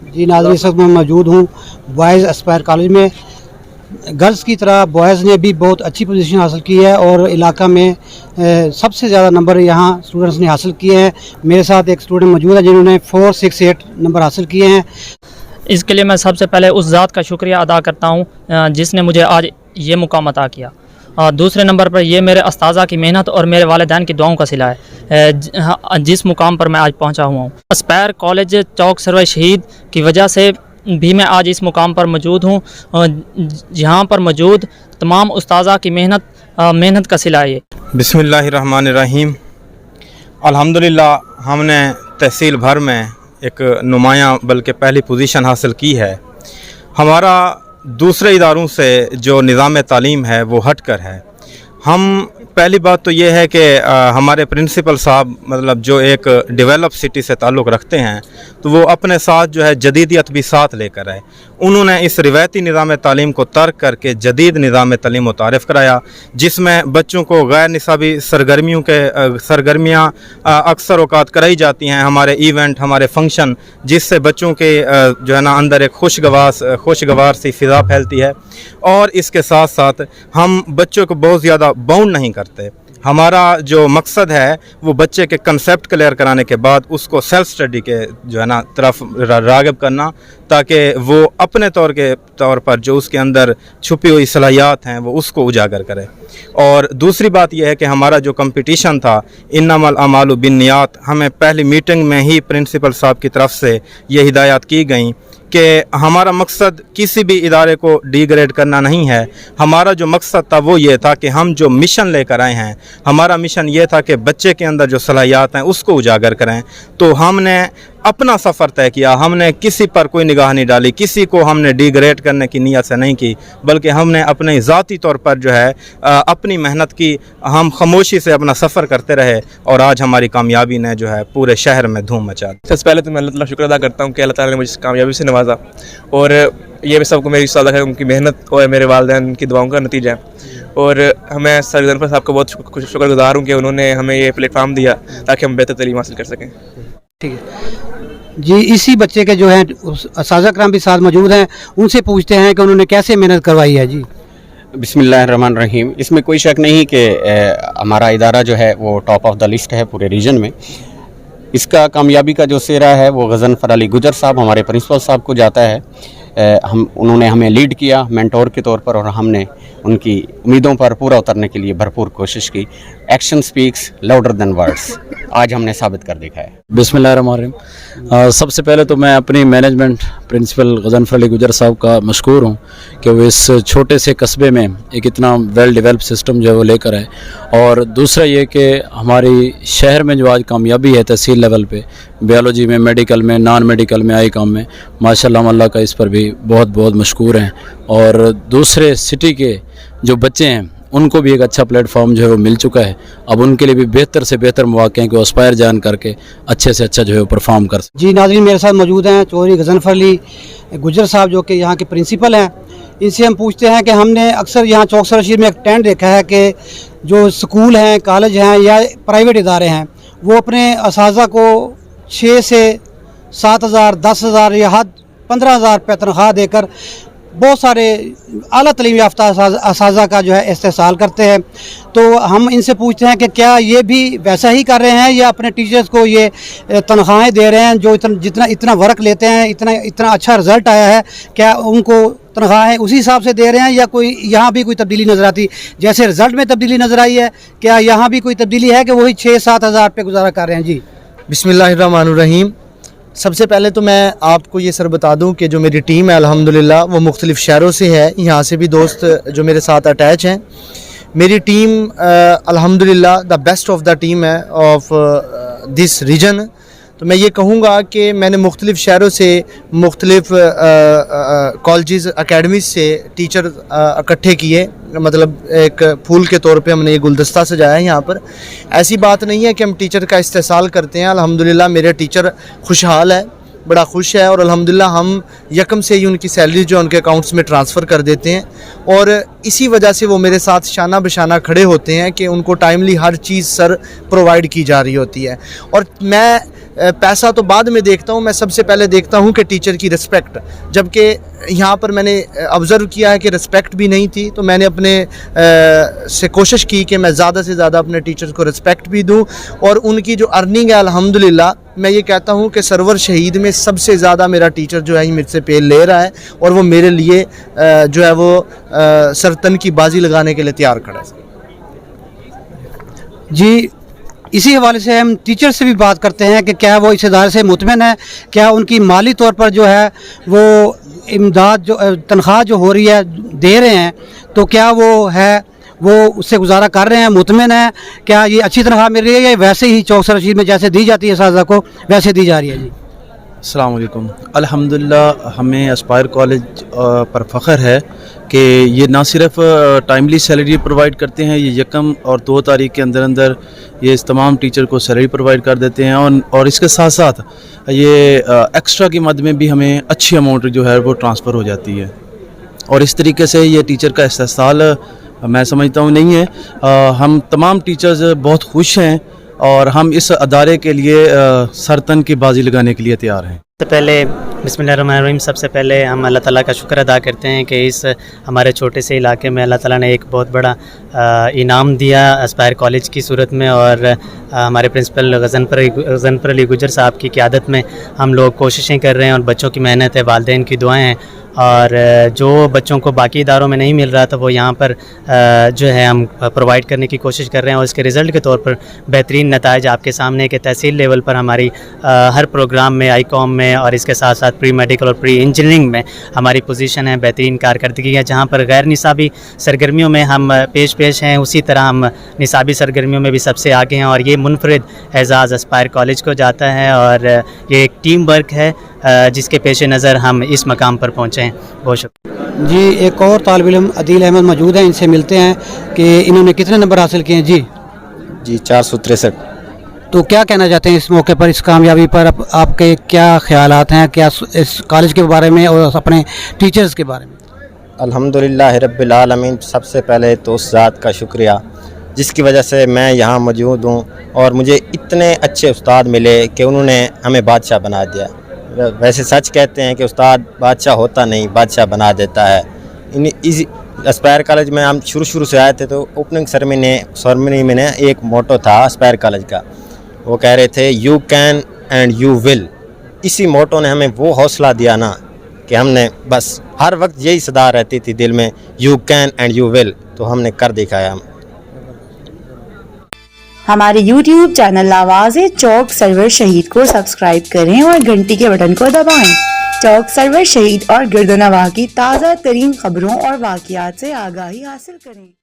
जी नाज़रीन, इस वक्त मैं मौजूद हूँ बॉयज़ एस्पायर कॉलेज में। गर्ल्स की तरह बॉयज़ ने भी बहुत अच्छी पोजीशन हासिल की है और इलाका में सबसे ज़्यादा नंबर यहाँ स्टूडेंट्स ने हासिल किए हैं। मेरे साथ एक स्टूडेंट मौजूद है जिन्होंने 468 नंबर हासिल किए हैं। इसके लिए मैं सबसे पहले उस ज़ात का शुक्रिया अदा करता हूँ जिसने मुझे आज ये मुकाम अता किया। दूसरे नंबर पर ये मेरे उस्ताज़ा की मेहनत और मेरे वालिदैन की दुआओं का सिला है जिस मुकाम पर मैं आज पहुँचा हुआ हूँ। एस्पायर कॉलेज चौक सरवर शहीद की वजह से भी मैं आज इस मुकाम पर मौजूद हूँ, जहाँ पर मौजूद तमाम उस्ताज़ा की मेहनत का सिला है। बिस्मिल्लाहिर्रहमानिर्रहीम। अल्हम्दुलिल्लाह हमने तहसील भर में एक नुमायाँ बल्कि पहली पोजीशन हासिल की है। हमारा दूसरे इदारों से जो निज़ाम तालीम है वो हट कर है। हम पहली बात तो ये है कि हमारे प्रिंसिपल साहब मतलब जो एक डेवलप सिटी से ताल्लुक़ रखते हैं तो वो अपने साथ जो है जदीदियत भी साथ लेकर आए। उन्होंने इस रिवायती निज़ाम तालीम को तर्क करके जदीद निज़ाम तालीम मुतारिफ़ कराया, जिसमें बच्चों को गैर निसाबी सरगर्मियाँ अक्सर औक़ात कराई जाती हैं, हमारे इवेंट, हमारे फंक्शन, जिससे बच्चों के जो है ना अंदर एक खुशगवार सी फ़िज़ा फैलती है। और इसके साथ साथ हम बच्चों को बहुत ज़्यादा बाउंड नहीं करते। हमारा जो मकसद है वो बच्चे के कंसेप्ट क्लियर कराने के बाद उसको सेल्फ स्टडी के जो है ना तरफ राग़िब करना, ताकि वो अपने तौर पर जो उसके अंदर छुपी हुई सलाहियात हैं वो उसको उजागर करे। और दूसरी बात यह है कि हमारा जो कंपटीशन था इन्नमल अमालु बिन्नियात, हमें पहली मीटिंग में ही प्रिंसिपल साहब की तरफ से ये हिदायत की गई कि हमारा मकसद किसी भी इदारे को डिग्रेड करना नहीं है। हमारा जो मकसद था वो ये था कि हम जो मिशन लेकर आए हैं, हमारा मिशन ये था कि बच्चे के अंदर जो सलाहियात हैं उसको उजागर करें। तो हमने अपना सफ़र तय किया, हमने किसी पर कोई निगाह नहीं डाली, किसी को हमने डिग्रेड करने की नीयत से नहीं की, बल्कि हमने अपने ज़ाती तौर पर जो है अपनी मेहनत की, हम खामोशी से अपना सफ़र करते रहे और आज हमारी कामयाबी ने जो है पूरे शहर में धूम मचा दी। सबसे पहले तो मैं अल्लाह ताला शुक्र अदा करता हूँ कि अल्लाह ताला ने मुझे इस कामयाबी से नवाजा, और ये भी सबको मेरी सदा है उनकी मेहनत और मेरे वालिदैन की दुआओं का नतीजा है। और मैं सर गज़नफ़र साहब का बहुत शुक्रगुज़ार हूँ कि उन्होंने हमें ये प्लेटफार्म दिया ताकि हम बेहतर तालीम हासिल कर सकें। ठीक है जी, इसी बच्चे के जो हैं उस्ताज़ा कराम भी साथ मौजूद हैं, उनसे पूछते हैं कि उन्होंने कैसे मेहनत करवाई है। जी बिस्मिल्लाहिर्रहमानिर्रहीम। इसमें कोई शक नहीं कि हमारा इदारा जो है वो टॉप ऑफ द लिस्ट है पूरे रीजन में। इसका कामयाबी का जो सेहरा है वो गज़नफ़र अली गुजर साहब हमारे प्रिंसिपल साहब को जाता है। उन्होंने हमें लीड किया मेंटोर के तौर पर और हमने उनकी उम्मीदों पर पूरा उतरने के लिए भरपूर कोशिश की। Action speaks louder than words, आज हमने साबित कर दिखाया। बिस्मिल्लाहिर्रहमानिर्रहीम। सबसे पहले तो मैं अपनी मैनेजमेंट प्रिंसिपल गज़नफ़र अली गुजर साहब का मशकूर हूँ कि वो इस छोटे से कस्बे में एक इतना वेल डेवलप सिस्टम जो है वो लेकर आए। और दूसरा ये कि हमारी शहर में जो आज कामयाबी है तहसील लेवल पे, बायोलॉजी में, मेडिकल में, नॉन मेडिकल में, आई काम में, माशाल्लाह अल्लाह का इस पर भी बहुत बहुत मशकूर हैं। और दूसरे सिटी के जो बच्चे हैं उनको भी एक अच्छा प्लेटफॉर्म जो है वो मिल चुका है। अब उनके लिए भी बेहतर से बेहतर मौके हैं कि वो एस्पायर जान करके अच्छे से अच्छा जो है वो परफॉर्म कर सकें। जी नाज़रीन, मेरे साथ मौजूद हैं चौधरी गज़नफ़र अली गुजर साहब जो कि यहाँ के प्रिंसिपल हैं। इनसे हम पूछते हैं कि हमने अक्सर यहाँ चौक सरशीर में एक ट्रेंड देखा है कि जो स्कूल हैं, कॉलेज हैं या प्राइवेट इदारे हैं वो अपने असाज़ा को 6 से 7,000, 10,000 या हद 15,000 रुपये तनख्वाह देकर बहुत सारे आला तलीम याफ्ता असाज़ा का जो है इस्तेहसाल करते हैं। तो हम इनसे पूछते हैं कि क्या ये भी वैसा ही कर रहे हैं या अपने टीचर्स को ये तनख्वाहें दे रहे हैं जो इतना वर्क लेते हैं, इतना अच्छा रिज़ल्ट आया है, क्या उनको तनख्वाहें उसी हिसाब से दे रहे हैं या कोई यहाँ भी कोई तब्दीली नज़र आती, जैसे रिज़ल्ट में तब्दीली नज़र आई है, क्या यहाँ भी कोई तब्दीली है कि वही 6-7 हज़ार रुपये गुजारा कर रहे हैं। जी बिस्मिल्लाहिर्रहमानिर्रहीम। सबसे पहले तो मैं आपको ये सर बता दूं कि जो मेरी टीम है अल्हम्दुलिल्लाह वो मुख्तलिफ़ शहरों से है, यहाँ से भी दोस्त जो मेरे साथ अटैच हैं। मेरी टीम अल्हम्दुलिल्लाह the best of the team है ऑफ दिस रीजन। तो मैं ये कहूँगा कि मैंने मुख्तलिफ़ शहरों से मुख्तलिफ़ कॉलेजेस अकेडमीज़ से टीचर इकट्ठे किए, मतलब एक फूल के तौर पे हमने ये गुलदस्ता सजाया है यहाँ पर। ऐसी बात नहीं है कि हम टीचर का इस्तेहसाल करते हैं। अल्हम्दुलिल्लाह मेरे टीचर खुशहाल है, बड़ा खुश है और अल्हम्दुलिल्लाह हम यकम से ही उनकी सैलरी जो उनके अकाउंट्स में ट्रांसफ़र कर देते हैं और इसी वजह से वो मेरे साथ शाना बशाना खड़े होते हैं कि उनको टाइमली हर चीज़ सर प्रोवाइड की जा रही होती है। और मैं पैसा तो बाद में देखता हूँ, मैं सबसे पहले देखता हूँ कि टीचर की रिस्पेक्ट, जबकि यहाँ पर मैंने ऑब्ज़र्व किया है कि रिस्पेक्ट भी नहीं थी। तो मैंने अपने से कोशिश की कि मैं ज़्यादा से ज़्यादा अपने टीचर्स को रिस्पेक्ट भी दूँ, और उनकी जो अर्निंग है अल्हम्दुलिल्लाह मैं ये कहता हूँ कि सरवर शहीद में सबसे ज़्यादा मेरा टीचर जो है मुझसे पे ले रहा है, और वो मेरे लिए जो है वो सरतन की बाजी लगाने के लिए तैयार खड़ा है। जी, इसी हवाले से हम टीचर से भी बात करते हैं कि क्या वो इस इदारे से मुतमिन है, क्या उनकी माली तौर पर जो है वो इमदाद जो तनख्वाह जो हो रही है दे रहे हैं, तो क्या वो है वो उससे गुजारा कर रहे हैं, मुतमिन है, क्या ये अच्छी तनख्वाह मिल रही है या वैसे ही चौक रशीद में जैसे दी जाती है साजा को वैसे दी जा रही है? जी अस्सलाम वालेकुम। अल्हम्दुलिल्लाह हमें एस्पायर कॉलेज पर फ़ख्र है कि ये ना सिर्फ टाइमली सैलरी प्रोवाइड करते हैं, ये यकम और 2 तारीख के अंदर अंदर ये इस तमाम टीचर को सैलरी प्रोवाइड कर देते हैं, और इसके साथ साथ ये एक्स्ट्रा की मद में भी हमें अच्छी अमाउंट जो है वो ट्रांसफ़र हो जाती है, और इस तरीके से ये टीचर का इस्तेहसाल मैं समझता हूँ नहीं है। हम तमाम टीचर्स बहुत खुश हैं और हम इस अदारे के लिए सरतन की बाजी लगाने के लिए तैयार हैं। सबसे पहले बिस्मिल्लाहिर्रहमानिर्रहीम, सबसे पहले हम अल्लाह ताला का शुक्र अदा करते हैं कि इस हमारे छोटे से इलाके में अल्लाह ताला ने एक बहुत बड़ा इनाम दिया एस्पायर कॉलेज की सूरत में, और हमारे प्रिंसिपल गज़नफ़र अली गुजर साहब की क़यादत में हम लोग कोशिशें कर रहे हैं, और बच्चों की मेहनत है, वालिदैन की दुआएं हैं, और जो बच्चों को बाकी इदारों में नहीं मिल रहा था वो यहाँ पर जो है हम प्रोवाइड करने की कोशिश कर रहे हैं, और इसके रिज़ल्ट के तौर पर बेहतरीन नताइज आपके सामने के तहसील लेवल पर हमारी हर प्रोग्राम में, आईकॉम में, और इसके साथ साथ प्री मेडिकल और प्री इंजीनियरिंग में हमारी पोजीशन है, बेहतरीन कारकर्दगी है। जहाँ पर गैर निसाबी सरगर्मियों में हम पेश हैं, उसी तरह हम निसाबी सरगर्मियों में भी सबसे आगे हैं, और ये मुनफरिद एजाज़ एस्पायर कॉलेज को जाता है, और ये एक टीम वर्क है जिसके पेश नज़र हम इस मकाम पर पहुँचे हैं। बहुत शुक्रिया जी। एक और तालिब इल्म अदील अहमद मौजूद हैं, इनसे मिलते हैं कि इन्होंने कितने नंबर हासिल किए हैं। जी 463। तो क्या कहना चाहते हैं इस मौके पर, इस कामयाबी पर आपके क्या ख्यालात हैं, क्या इस कॉलेज के बारे में और अपने टीचर्स के बारे में? अल्हम्दुलिल्लाह रब्बिल आलमीन, सबसे पहले तो उस ज़ात का शुक्रिया जिसकी वजह से मैं यहाँ मौजूद हूँ, और मुझे इतने अच्छे उस्ताद मिले कि उन्होंने हमें बादशाह बना दिया। वैसे सच कहते हैं कि उस्ताद बादशाह होता नहीं, बादशाह बना देता है। इस एस्पायर कॉलेज में हम शुरू से आए थे, तो ओपनिंग सेरेमनी में एक मोटो था एस्पायर कॉलेज का, वो कह रहे थे you can and you will. इसी मोटो ने हमें वो हौसला दिया ना कि हमने बस हर वक्त यही सदा रहती थी दिल में, you can and you will, तो हमने कर दिखाया। हमारे YouTube चैनल आवाज़े चौक सरवर शहीद को सब्सक्राइब करें और घंटी के बटन को दबाएं। चौक सरवर शहीद और गिरदोनवाह की ताज़ा तरीन खबरों और वाक़ियात से आगाही हासिल करें।